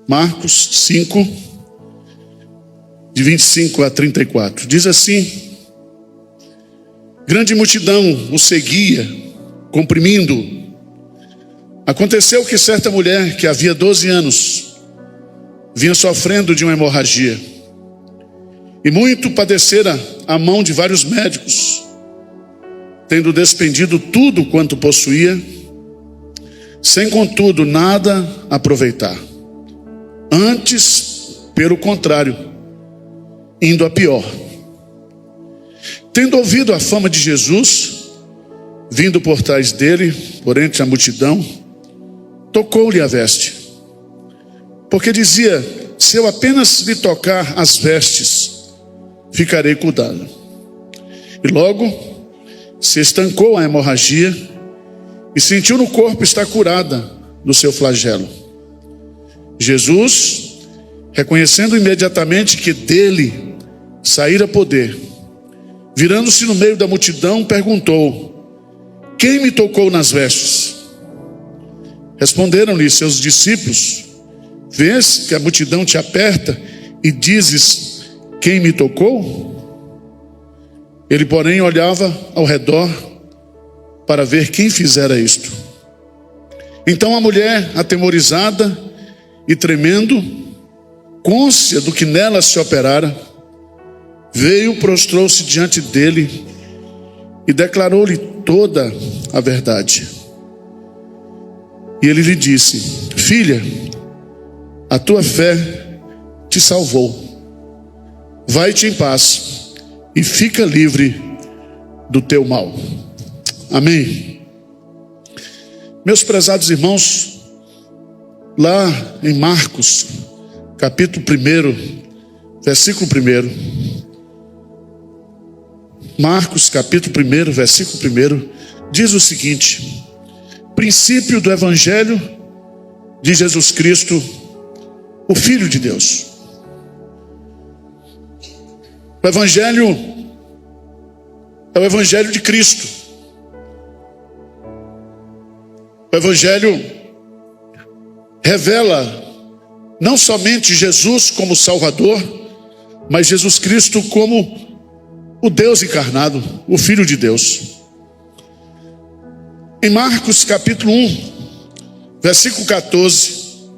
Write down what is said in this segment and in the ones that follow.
Marcos 5, de 25 a 34. Diz assim: grande multidão o seguia, comprimindo-o. Aconteceu que certa mulher, que havia 12 anos, vinha sofrendo de uma hemorragia, e muito padecera à mão de vários médicos, tendo despendido tudo quanto possuía, sem contudo nada aproveitar. Antes, pelo contrário, indo a pior. Tendo ouvido a fama de Jesus, vindo por trás dele, por entre a multidão, tocou-lhe a veste, porque dizia: se eu apenas lhe tocar as vestes, ficarei curado. E logo se estancou a hemorragia e sentiu no corpo estar curada do seu flagelo. Jesus, reconhecendo imediatamente que dele saíra poder, virando-se no meio da multidão, perguntou: quem me tocou nas vestes? Responderam-lhe seus discípulos: vês que a multidão te aperta e dizes: quem me tocou? Ele, porém, olhava ao redor para ver quem fizera isto. Então a mulher, atemorizada e tremendo, cônscia do que nela se operara, veio, prostrou-se diante dele e declarou-lhe toda a verdade. E ele lhe disse: filha, a tua fé te salvou. Vai-te em paz e fica livre do teu mal. Amém. Meus prezados irmãos, lá em Marcos, capítulo 1, versículo 1. Marcos, capítulo 1, versículo 1, diz o seguinte: princípio do Evangelho de Jesus Cristo, o Filho de Deus. O Evangelho é o Evangelho de Cristo. O Evangelho revela não somente Jesus como Salvador, mas Jesus Cristo como o Deus encarnado, o Filho de Deus. Em Marcos capítulo 1, versículo 14,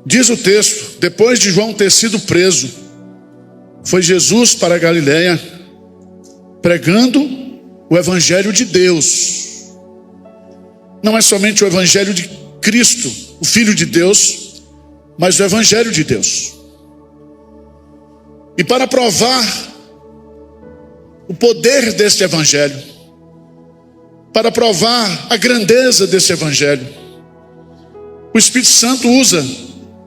diz o texto: depois de João ter sido preso, foi Jesus para a Galiléia, pregando o Evangelho de Deus. Não é somente o Evangelho de Cristo, o Filho de Deus, mas o Evangelho de Deus. E para provar o poder deste Evangelho, para provar a grandeza desse Evangelho, o Espírito Santo usa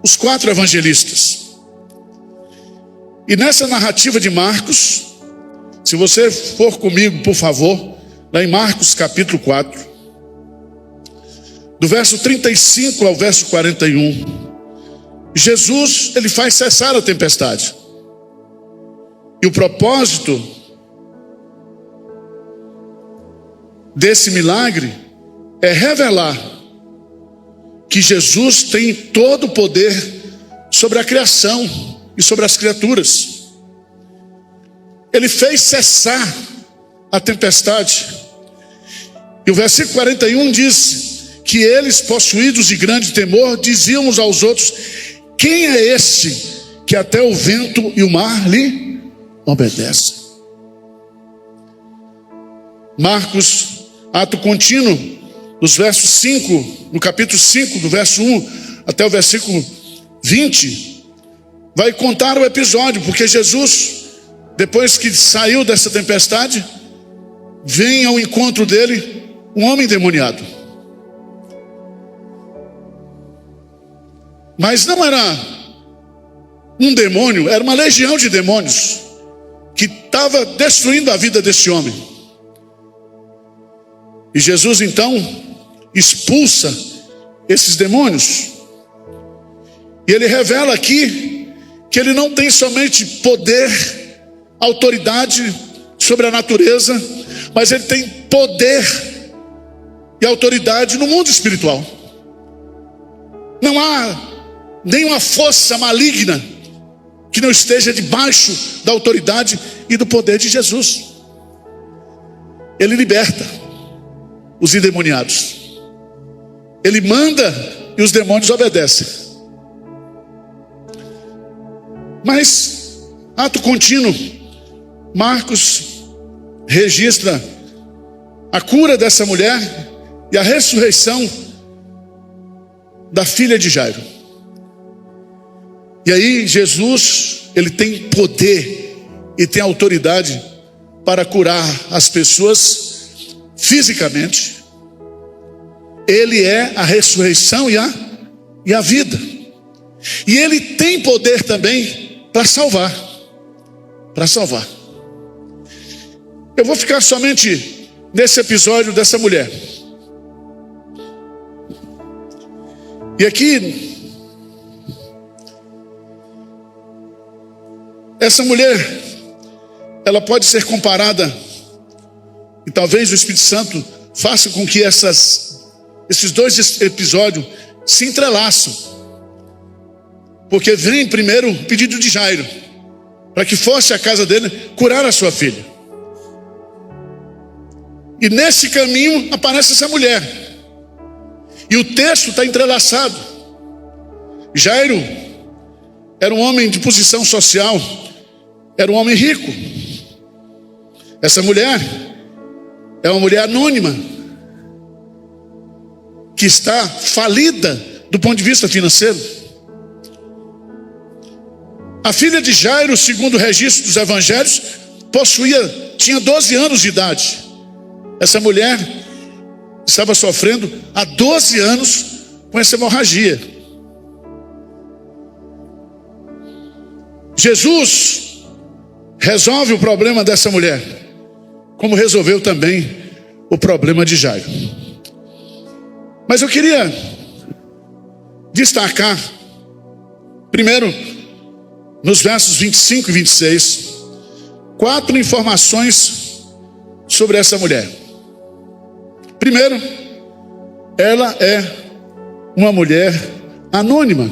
os 4 evangelistas. E nessa narrativa de Marcos, se você for comigo, por favor, lá em Marcos capítulo 4, do verso 35 ao verso 41, Jesus, ele faz cessar a tempestade. E o propósito desse milagre é revelar que Jesus tem todo o poder sobre a criação e sobre as criaturas. Ele fez cessar a tempestade. E o versículo 41 diz que eles, possuídos de grande temor, diziam uns aos outros: quem é este que até o vento e o mar lhe obedecem? Marcos, ato contínuo, nos versos 5, no capítulo 5, do verso 1 até o versículo 20, vai contar o episódio, porque Jesus, depois que saiu dessa tempestade, vem ao encontro dele um homem endemoniado. Mas não era um demônio, era uma legião de demônios que estava destruindo a vida desse homem. E Jesus então expulsa esses demônios. E ele revela aqui que ele não tem somente poder, autoridade sobre a natureza, mas ele tem poder e autoridade no mundo espiritual. Não há nenhuma força maligna que não esteja debaixo da autoridade e do poder de Jesus. Ele liberta os endemoniados. Ele manda e os demônios obedecem. Mas, ato contínuo, Marcos registra a cura dessa mulher e a ressurreição da filha de Jairo. E aí Jesus, ele tem poder e tem autoridade para curar as pessoas fisicamente. Ele é a ressurreição e a vida. E ele tem poder também para salvar. Para salvar. Eu vou ficar somente nesse episódio dessa mulher. E aqui, essa mulher, ela pode ser comparada, e talvez o Espírito Santo faça com que esses dois episódios se entrelaçam. Porque vem primeiro o pedido de Jairo, para que fosse à casa dele curar a sua filha. E nesse caminho aparece essa mulher. E o texto está entrelaçado. Jairo era um homem de posição social, era um homem rico. Essa mulher é uma mulher anônima, que está falida do ponto de vista financeiro. A filha de Jairo, segundo o registro dos evangelhos, tinha 12 anos de idade. Essa mulher estava sofrendo há 12 anos com essa hemorragia. Jesus resolve o problema dessa mulher, como resolveu também o problema de Jairo. Mas eu queria destacar, primeiro, nos versos 25 e 26, 4 informações sobre essa mulher. Primeiro, ela é uma mulher anônima.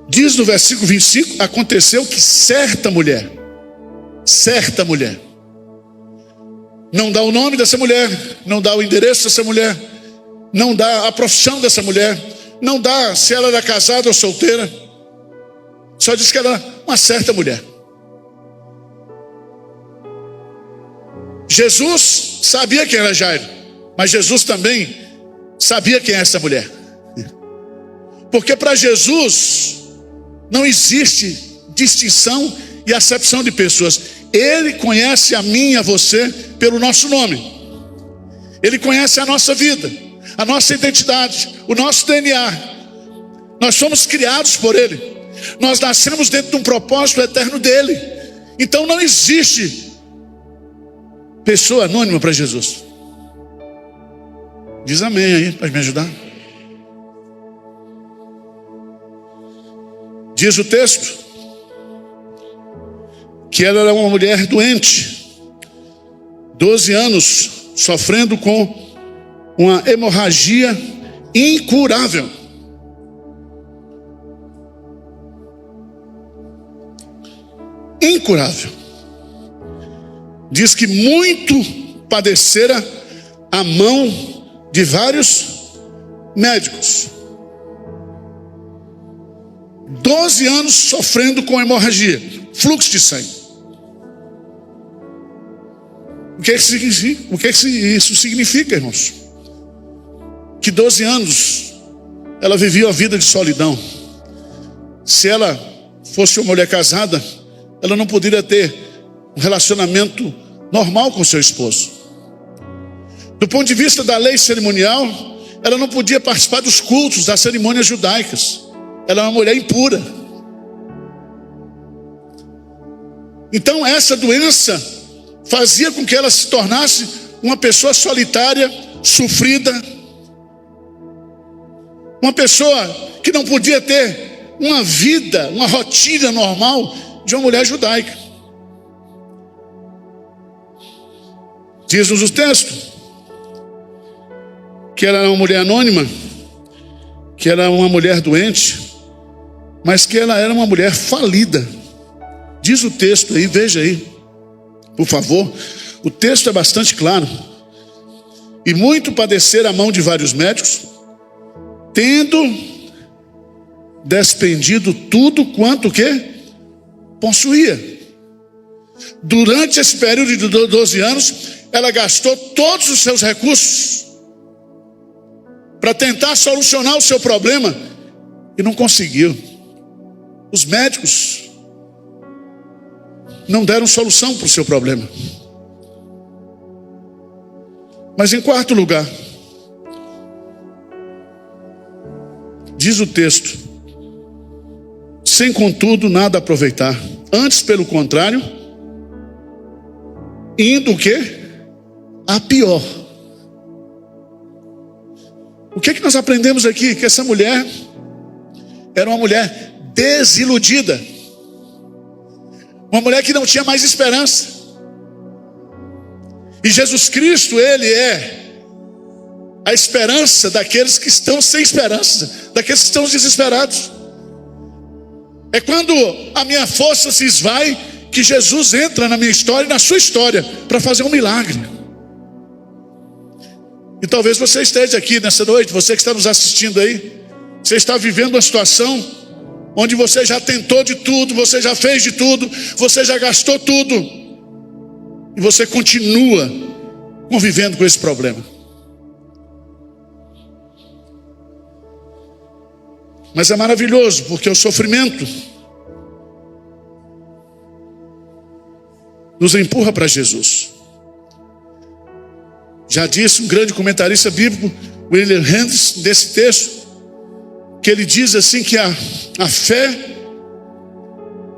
Diz no versículo 25, aconteceu que certa mulher, não dá o nome dessa mulher, não dá o endereço dessa mulher, não dá a profissão dessa mulher, não dá se ela era casada ou solteira, só diz que ela era uma certa mulher. Jesus sabia quem era Jairo, mas Jesus também sabia quem é essa mulher. Porque para Jesus não existe distinção e acepção de pessoas. Ele conhece a mim e a você pelo nosso nome. Ele conhece a nossa vida, a nossa identidade, o nosso DNA. Nós somos criados por Ele. Nós nascemos dentro de um propósito eterno dele. Então não existe pessoa anônima para Jesus. Diz amém aí, pode me ajudar? Diz o texto que ela era uma mulher doente, 12 anos, sofrendo com uma hemorragia incurável. Incurável. Diz que muito padecera a mão de vários médicos. 12 anos sofrendo com hemorragia, fluxo de sangue. O que isso significa, irmãos? Que 12 anos ela vivia uma vida de solidão. Se ela fosse uma mulher casada, ela não poderia ter um relacionamento normal com seu esposo. Do ponto de vista da lei cerimonial, ela não podia participar dos cultos, das cerimônias judaicas. Ela era uma mulher impura. Então essa doença fazia com que ela se tornasse uma pessoa solitária, sofrida, uma pessoa que não podia ter uma vida, uma rotina normal de uma mulher judaica. Diz-nos o texto que ela era uma mulher anônima, que era uma mulher doente, mas que ela era uma mulher falida. Diz o texto aí, veja aí, por favor. O texto é bastante claro. E muito padecer a mão de vários médicos, tendo despendido tudo quanto o quê? Possuía. Durante esse período de 12 anos, ela gastou todos os seus recursos para tentar solucionar o seu problema e não conseguiu. Os médicos não deram solução para o seu problema. Mas em quarto lugar, diz o texto: sem contudo nada aproveitar, antes pelo contrário, indo o quê? A pior. O que nós aprendemos aqui? Que essa mulher era uma mulher desiludida, uma mulher que não tinha mais esperança. E Jesus Cristo, Ele é a esperança daqueles que estão sem esperança, daqueles que estão desesperados. É quando a minha força se esvai que Jesus entra na minha história e na sua história para fazer um milagre. E talvez você esteja aqui nessa noite, você que está nos assistindo aí, você está vivendo uma situação onde você já tentou de tudo, você já fez de tudo, você já gastou tudo, e você continua convivendo com esse problema. Mas é maravilhoso, porque o sofrimento nos empurra para Jesus. Já disse um grande comentarista bíblico, William Hendricks, desse texto, que ele diz assim que a fé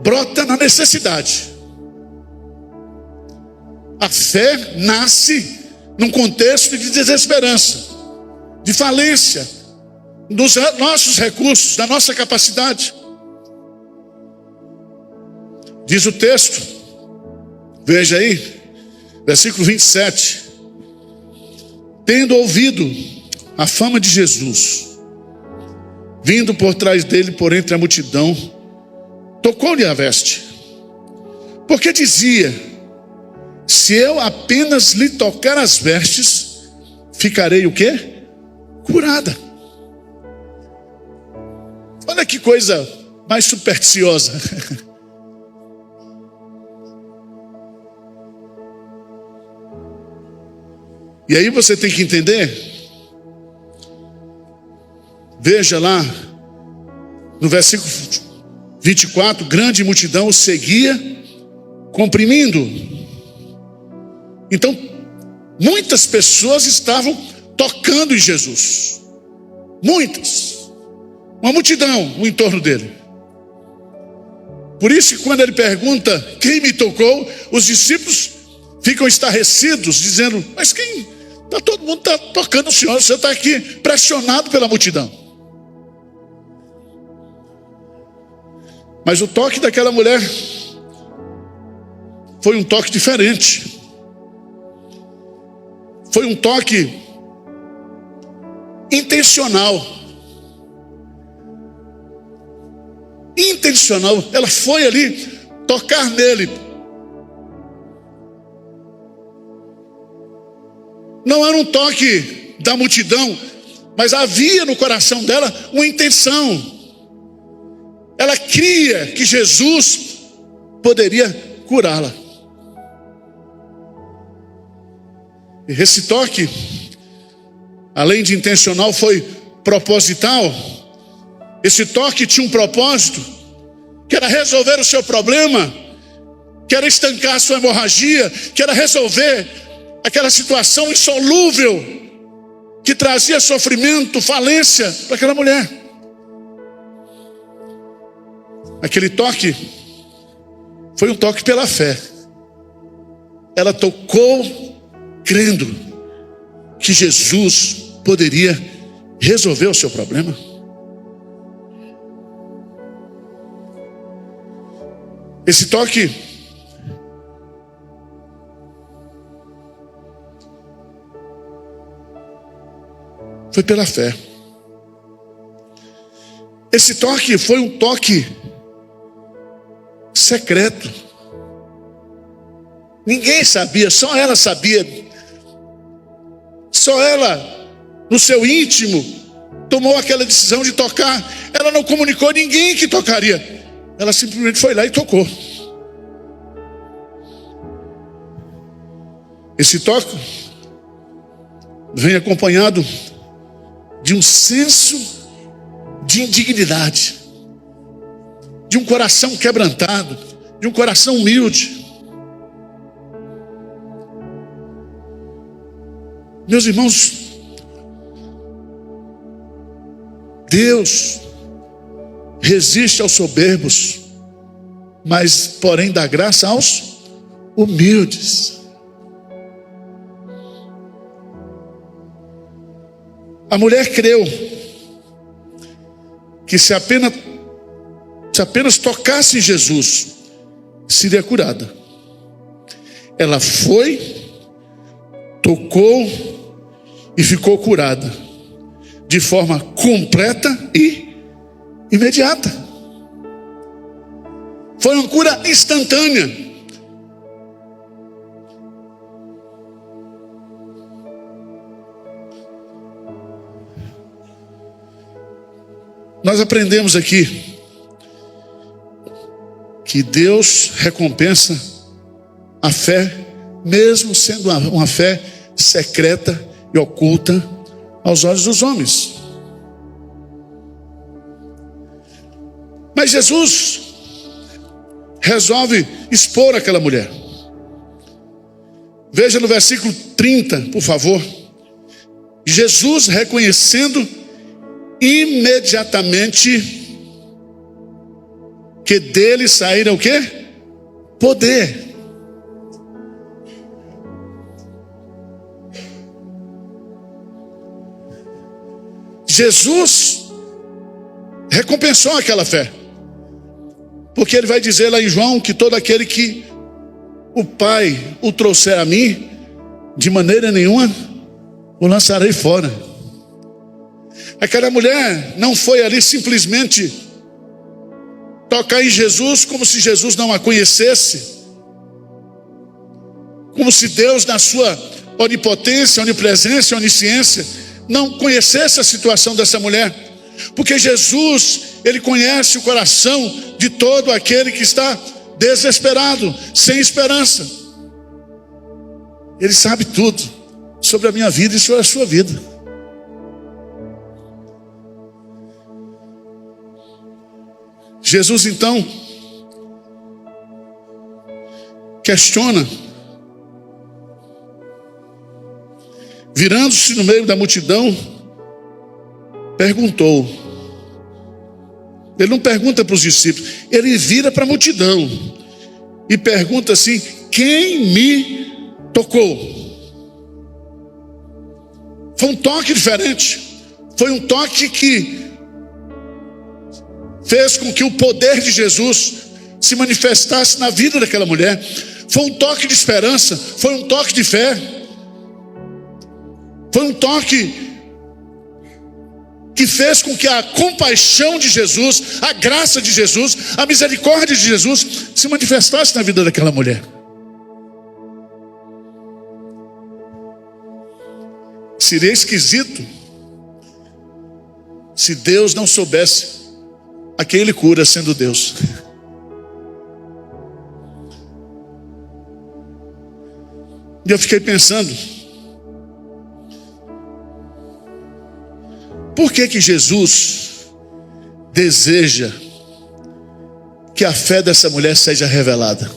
brota na necessidade. A fé nasce num contexto de desesperança, de falência dos nossos recursos, da nossa capacidade. Diz o texto, veja aí, versículo 27. Tendo ouvido a fama de Jesus, vindo por trás dele por entre a multidão, tocou-lhe a veste, porque dizia: se eu apenas lhe tocar as vestes, ficarei o quê? Curada. Olha que coisa mais supersticiosa. E aí você tem que entender, veja lá, no versículo 24, grande multidão o seguia, comprimindo. Então, muitas pessoas estavam tocando em Jesus. Muitas. Uma multidão no entorno dele. Por isso que quando ele pergunta quem me tocou, os discípulos ficam estarrecidos, dizendo: mas quem? Todo mundo está tocando o Senhor, você está aqui pressionado pela multidão. Mas o toque daquela mulher foi um toque diferente. Foi um toque intencional. Intencional. Ela foi ali tocar nele. Não era um toque da multidão, mas havia no coração dela uma intenção. Ela cria que Jesus poderia curá-la. E esse toque, além de intencional, foi proposital. Esse toque tinha um propósito, que era resolver o seu problema, que era estancar a sua hemorragia, que era resolver aquela situação insolúvel que trazia sofrimento, falência para aquela mulher. Aquele toque foi um toque pela fé. Ela tocou crendo que Jesus poderia resolver o seu problema. Esse toque foi pela fé. Esse toque foi um toque secreto. Ninguém sabia, só ela sabia. Só ela, no seu íntimo, tomou aquela decisão de tocar. Ela não comunicou a ninguém que tocaria. Ela simplesmente foi lá e tocou. Esse toque vem acompanhado de um senso de indignidade, de um coração quebrantado, de um coração humilde. Meus irmãos, Deus resiste aos soberbos, mas porém dá graça aos humildes. A mulher creu que se apenas tocasse em Jesus, seria curada. Ela foi, tocou e ficou curada, de forma completa e imediata. Foi uma cura instantânea. Nós aprendemos aqui que Deus recompensa a fé, mesmo sendo uma fé secreta e oculta aos olhos dos homens. Mas Jesus resolve expor aquela mulher. Veja no versículo 30, por favor. Jesus, reconhecendo imediatamente que dele saíra o quê? Poder. Jesus recompensou aquela fé, porque ele vai dizer lá em João que todo aquele que o Pai o trouxer a mim, de maneira nenhuma o lançarei fora. Aquela mulher não foi ali simplesmente tocar em Jesus como se Jesus não a conhecesse, como se Deus, na sua onipotência, onipresença, onisciência, não conhecesse a situação dessa mulher, porque Jesus, ele conhece o coração de todo aquele que está desesperado, sem esperança. Ele sabe tudo sobre a minha vida e sobre a sua vida. Jesus então questiona, virando-se no meio da multidão, perguntou. Ele não pergunta para os discípulos, ele vira para a multidão e pergunta assim: quem me tocou? Foi um toque diferente, foi um toque que fez com que o poder de Jesus se manifestasse na vida daquela mulher. Foi um toque de esperança, foi um toque de fé, foi um toque que fez com que a compaixão de Jesus, a graça de Jesus, a misericórdia de Jesus se manifestasse na vida daquela mulher. Seria esquisito se Deus não soubesse a quem ele cura, sendo Deus. E eu fiquei pensando, por que Jesus deseja que a fé dessa mulher seja revelada?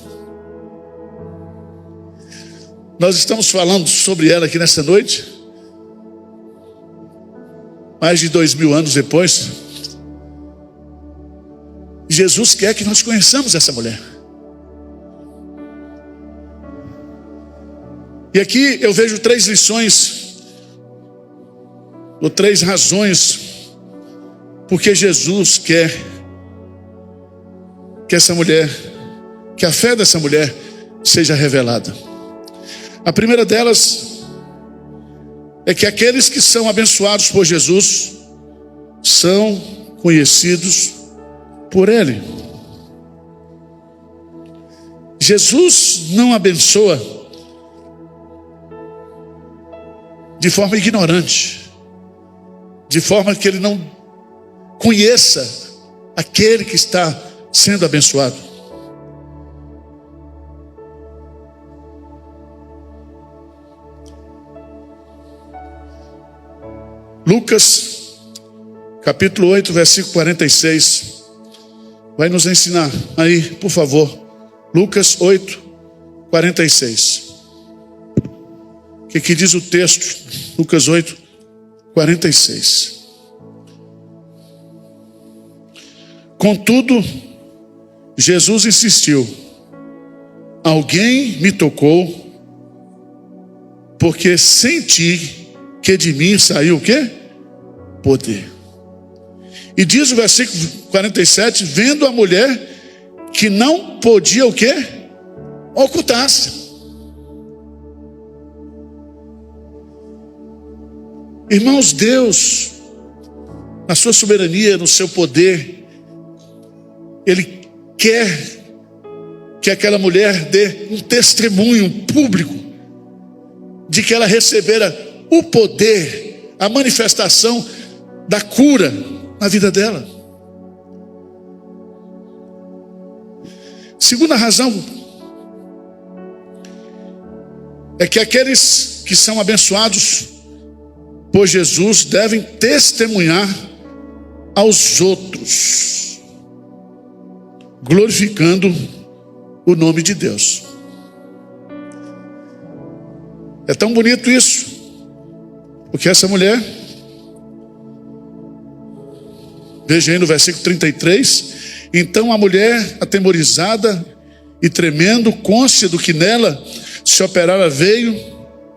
Nós estamos falando sobre ela aqui nessa noite, mais de 2000 anos depois. Jesus quer que nós conheçamos essa mulher. E aqui eu vejo 3 lições, ou 3 razões, porque Jesus quer que essa mulher, que a fé dessa mulher seja revelada. A primeira delas é que aqueles que são abençoados por Jesus são conhecidos por Ele. Jesus não abençoa de forma ignorante, de forma que Ele não conheça aquele que está sendo abençoado. Lucas, capítulo 8, versículo 46, vai nos ensinar aí, por favor. Lucas 8, 46. O que diz o texto? Lucas 8, 46. Contudo, Jesus insistiu: alguém me tocou, porque senti que de mim saiu o quê? Poder. E diz o versículo 47, vendo a mulher que não podia o quê? Ocultar-se. Irmãos, Deus, na sua soberania, no seu poder, Ele quer que aquela mulher dê um testemunho público de que ela recebera o poder, a manifestação da cura na vida dela. Segunda razão é que aqueles que são abençoados por Jesus devem testemunhar aos outros, glorificando o nome de Deus. É tão bonito isso, porque essa mulher, veja aí no versículo 33, então a mulher, atemorizada e tremendo, cônscia do que nela se operara, veio,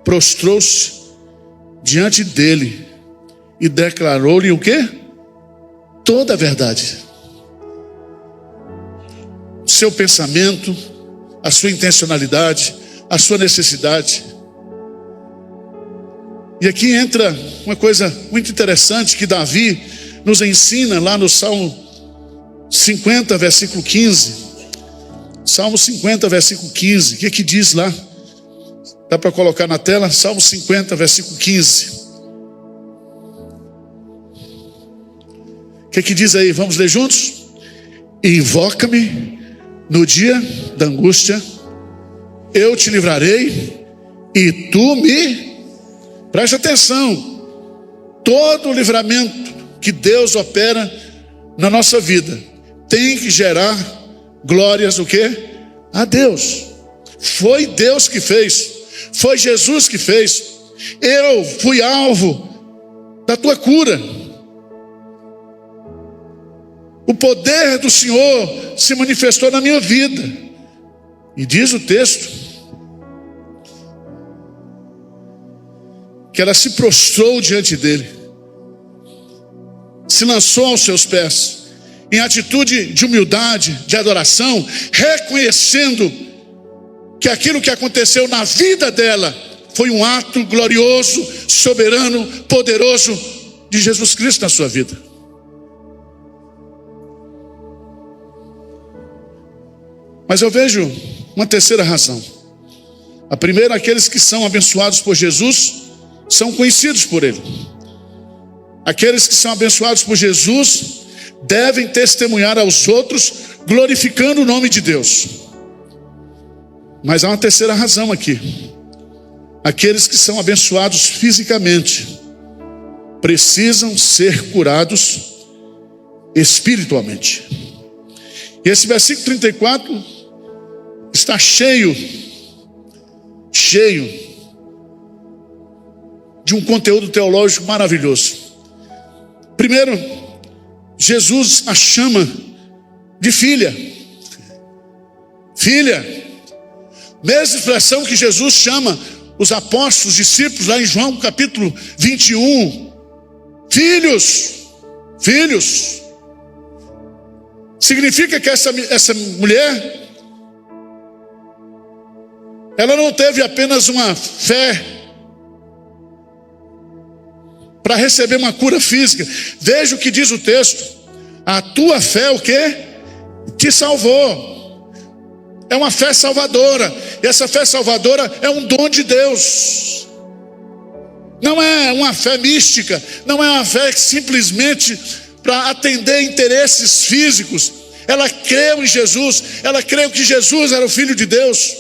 prostrou-se diante dele e declarou-lhe o quê? Toda a verdade. O seu pensamento, a sua intencionalidade, a sua necessidade. E aqui entra uma coisa muito interessante que Davi nos ensina lá no Salmo 50, versículo 15. Salmo 50, versículo 15. O que diz lá? Dá para colocar na tela? Salmo 50, versículo 15. O que diz aí? Vamos ler juntos? Invoca-me no dia da angústia, eu te livrarei e tu me... Preste atenção. Todo o livramento que Deus opera na nossa vida tem que gerar glórias o quê? A Deus. Foi Deus que fez. Foi Jesus que fez. Eu fui alvo da tua cura. O poder do Senhor se manifestou na minha vida. E diz o texto que ela se prostrou diante dele, se lançou aos seus pés, em atitude de humildade, de adoração, reconhecendo que aquilo que aconteceu na vida dela foi um ato glorioso, soberano, poderoso de Jesus Cristo na sua vida. Mas eu vejo uma terceira razão. A primeira, aqueles que são abençoados por Jesus são conhecidos por Ele. Aqueles que são abençoados por Jesus devem testemunhar aos outros, glorificando o nome de Deus. Mas há uma terceira razão aqui. Aqueles que são abençoados fisicamente precisam ser curados espiritualmente. E esse versículo 34 está cheio de um conteúdo teológico maravilhoso. Primeiro, Jesus a chama de filha. Filha. Mesma expressão que Jesus chama os apóstolos, os discípulos, lá em João capítulo 21. Filhos. Filhos. Significa que essa mulher, ela não teve apenas uma fé para receber uma cura física. Veja o que diz o texto. A tua fé o quê? Te salvou. É uma fé salvadora. E essa fé salvadora é um dom de Deus. Não é uma fé mística. Não é uma fé que simplesmente para atender interesses físicos. Ela creu em Jesus. Ela creu que Jesus era o Filho de Deus.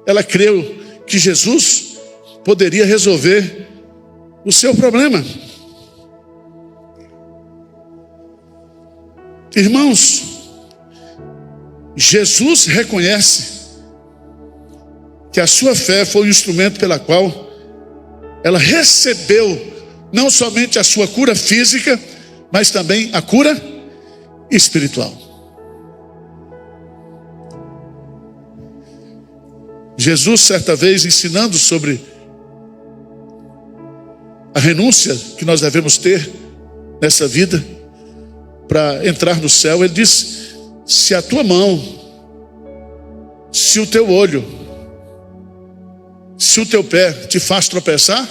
Ela creu que Jesus poderia resolver o seu problema. Irmãos, Jesus reconhece que a sua fé foi o instrumento pela qual ela recebeu não somente a sua cura física, mas também a cura espiritual. Jesus, certa vez, ensinando sobre a renúncia que nós devemos ter nessa vida para entrar no céu, ele disse: se a tua mão, se o teu olho, se o teu pé te faz tropeçar,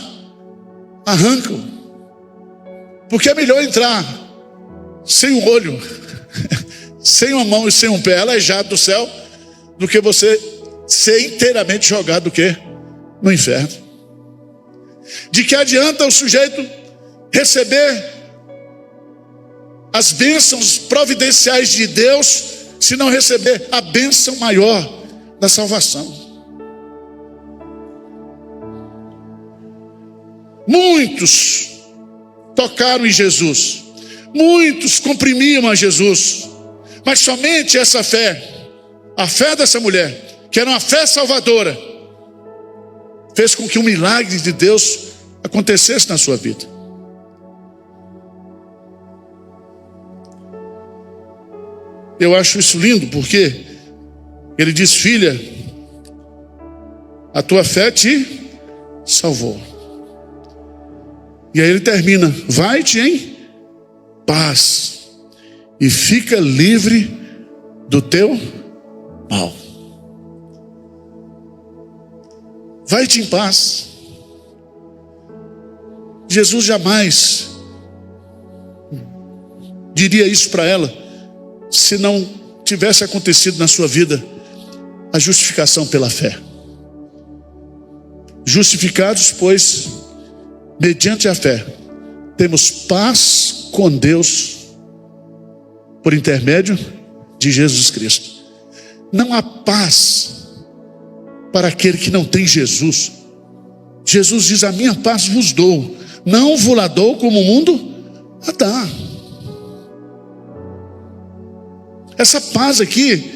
arranca-o. Porque é melhor entrar sem o olho, sem uma mão e sem um pé, aleijado do céu, do que você ser inteiramente jogado do quê? No inferno. De que adianta o sujeito receber as bênçãos providenciais de Deus se não receber a bênção maior da salvação? Muitos tocaram em Jesus, muitos comprimiam a Jesus, mas somente essa fé, a fé dessa mulher, que era uma fé salvadora, fez com que um milagre de Deus acontecesse na sua vida. Eu acho isso lindo, porque ele diz: filha, a tua fé te salvou. E aí ele termina: vai-te em paz e fica livre do teu mal. Vai-te em paz. Jesus jamais diria isso para ela se não tivesse acontecido na sua vida a justificação pela fé. Justificados, pois, mediante a fé, temos paz com Deus por intermédio de Jesus Cristo. Não há paz para aquele que não tem Jesus. Jesus diz: a minha paz vos dou, não vos la dou como o mundo a dá. Essa paz aqui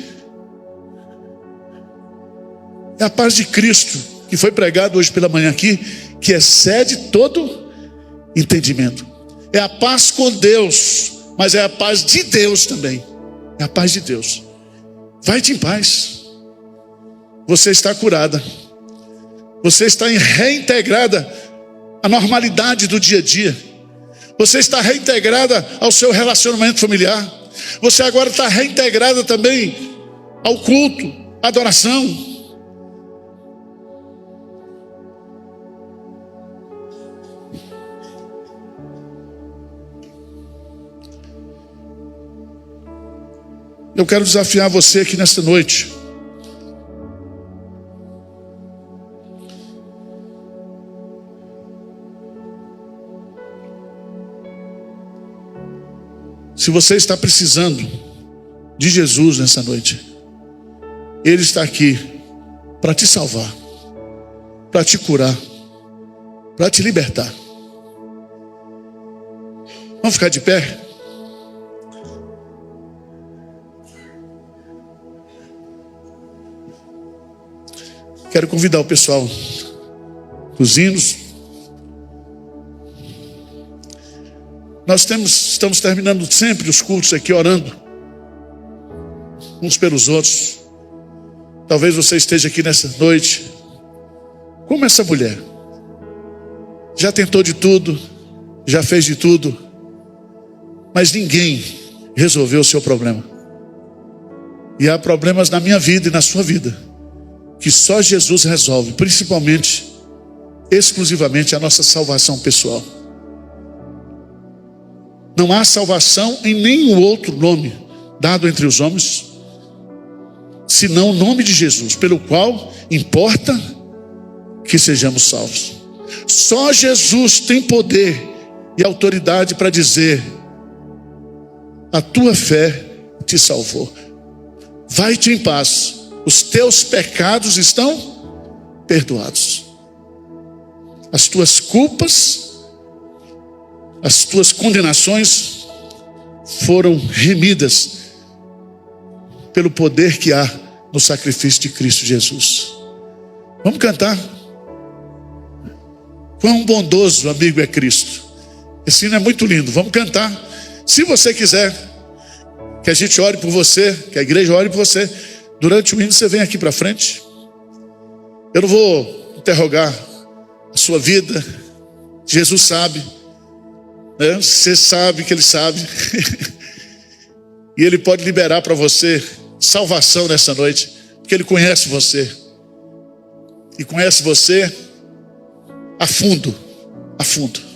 é a paz de Cristo, que foi pregado hoje pela manhã aqui, que excede todo entendimento. É a paz com Deus, mas é a paz de Deus também. É a paz de Deus. Vai-te em paz. Você está curada. Você está reintegrada à normalidade do dia a dia. Você está reintegrada ao seu relacionamento familiar. Você agora está reintegrada também ao culto, à adoração. Eu quero desafiar você aqui nesta noite. Se você está precisando de Jesus nessa noite, Ele está aqui para te salvar, para te curar, para te libertar. Vamos ficar de pé? Quero convidar o pessoal dos hinos. Nós estamos terminando sempre os cultos aqui orando uns pelos outros. Talvez você esteja aqui nessa noite como essa mulher. Já tentou de tudo, já fez de tudo, mas ninguém resolveu o seu problema. E há problemas na minha vida e na sua vida que só Jesus resolve, principalmente, exclusivamente a nossa salvação pessoal. Não há salvação em nenhum outro nome dado entre os homens, senão o nome de Jesus, pelo qual importa que sejamos salvos. Só Jesus tem poder e autoridade para dizer: a tua fé te salvou. Vai-te em paz, os teus pecados estão perdoados. As tuas culpas, as tuas condenações foram remidas pelo poder que há no sacrifício de Cristo Jesus. Vamos cantar. Quão bondoso, amigo, é Cristo. Esse hino é muito lindo. Vamos cantar. Se você quiser que a gente ore por você, que a igreja ore por você, durante o hino você vem aqui para frente. Eu não vou interrogar a sua vida. Jesus sabe, né? Você sabe que Ele sabe. E Ele pode liberar para você salvação nessa noite, porque Ele conhece você. E conhece você a fundo, a fundo.